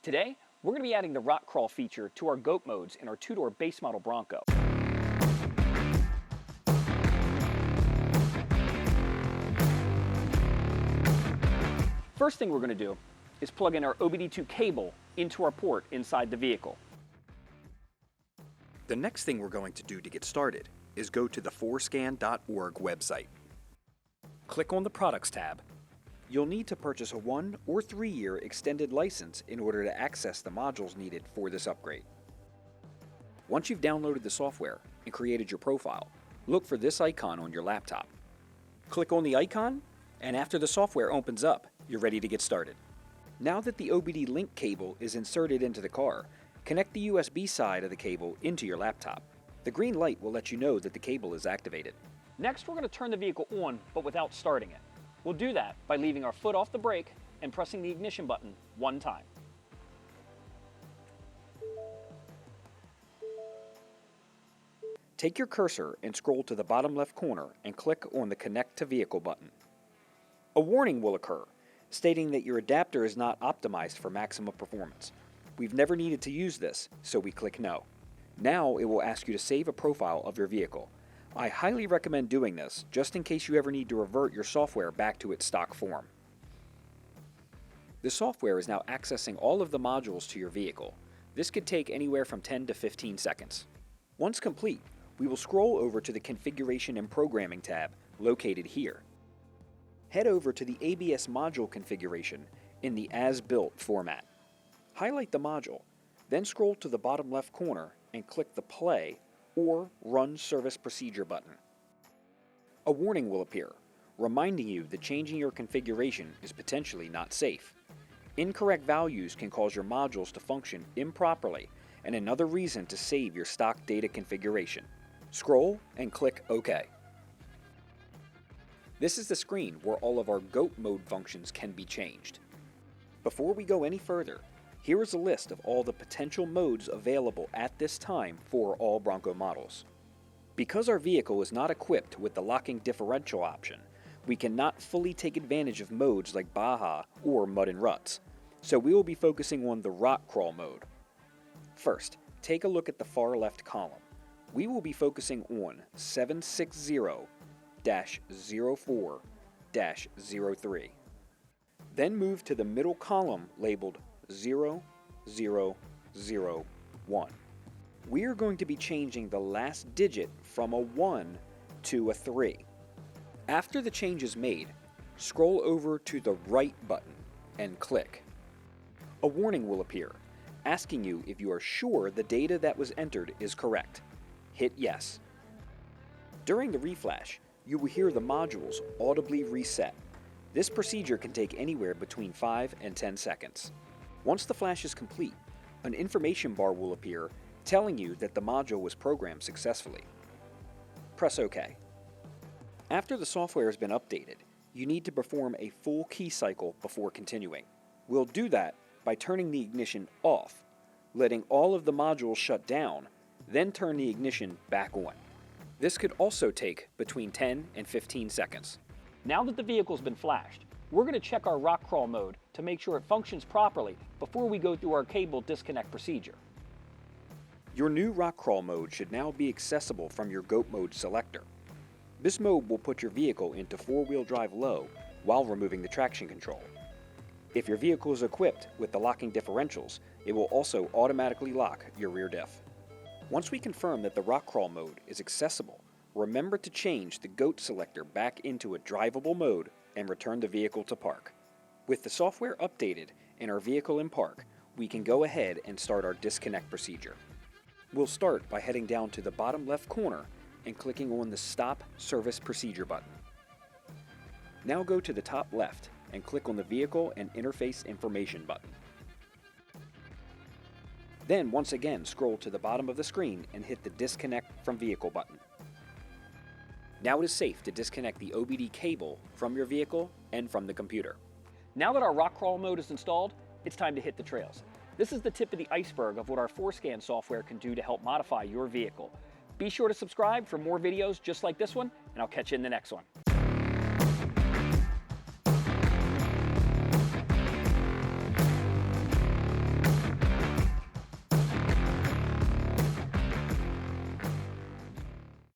Today, we're going to be adding the rock crawl feature to our GOAT modes in our two-door base model Bronco. First thing we're going to do is plug in our OBD2 cable into our port inside the vehicle. The next thing we're going to do to get started is go to the Forscan.org website. Click on the Products tab. You'll need to purchase a 1 or 3 year extended license in order to access the modules needed for this upgrade. Once you've downloaded the software and created your profile, look for this icon on your laptop. Click on the icon, and after the software opens up, you're ready to get started. Now that the OBD link cable is inserted into the car, connect the USB side of the cable into your laptop. The green light will let you know that the cable is activated. Next, we're going to turn the vehicle on, but without starting it. We'll do that by leaving our foot off the brake and pressing the ignition button one time. Take your cursor and scroll to the bottom left corner and click on the Connect to Vehicle button. A warning will occur, stating that your adapter is not optimized for maximum performance. We've never needed to use this, so we click No. Now it will ask you to save a profile of your vehicle. I highly recommend doing this, just in case you ever need to revert your software back to its stock form. The software is now accessing all of the modules to your vehicle. This could take anywhere from 10 to 15 seconds. Once complete, we will scroll over to the Configuration and Programming tab, located here. Head over to the ABS module configuration in the As-Built format. Highlight the module, then scroll to the bottom left corner and click the Play or Run Service Procedure button. A warning will appear, reminding you that changing your configuration is potentially not safe. Incorrect values can cause your modules to function improperly, and another reason to save your stock data configuration. Scroll and click OK. This is the screen where all of our GOAT mode functions can be changed. Before we go any further, here is a list of all the potential modes available at this time for all Bronco models. Because our vehicle is not equipped with the locking differential option, we cannot fully take advantage of modes like Baja or Mud and Ruts, so we will be focusing on the rock crawl mode. First, take a look at the far left column. We will be focusing on 760-04-03. Then move to the middle column labeled 0001. We are going to be changing the last digit from a 1 to a 3. After the change is made, scroll over to the right button and click. A warning will appear, asking you if you are sure the data that was entered is correct. Hit Yes. During the reflash, you will hear the modules audibly reset. This procedure can take anywhere between 5 and 10 seconds. Once the flash is complete, an information bar will appear telling you that the module was programmed successfully. Press OK. After the software has been updated, you need to perform a full key cycle before continuing. We'll do that by turning the ignition off, letting all of the modules shut down, then turn the ignition back on. This could also take between 10 and 15 seconds. Now that the vehicle's been flashed, we're going to check our rock crawl mode to make sure it functions properly before we go through our cable disconnect procedure. Your new rock crawl mode should now be accessible from your GOAT mode selector. This mode will put your vehicle into 4-wheel drive low while removing the traction control. If your vehicle is equipped with the locking differentials, it will also automatically lock your rear diff. Once we confirm that the rock crawl mode is accessible, remember to change the GOAT selector back into a drivable mode and return the vehicle to park. With the software updated and our vehicle in park, we can go ahead and start our disconnect procedure. We'll start by heading down to the bottom left corner and clicking on the Stop Service Procedure button. Now go to the top left and click on the Vehicle and Interface Information button. Then once again scroll to the bottom of the screen and hit the Disconnect from Vehicle button. Now it is safe to disconnect the OBD cable from your vehicle and from the computer. Now that our rock crawl mode is installed, it's time to hit the trails. This is the tip of the iceberg of what our Forscan software can do to help modify your vehicle. Be sure to subscribe for more videos just like this one, and I'll catch you in the next one.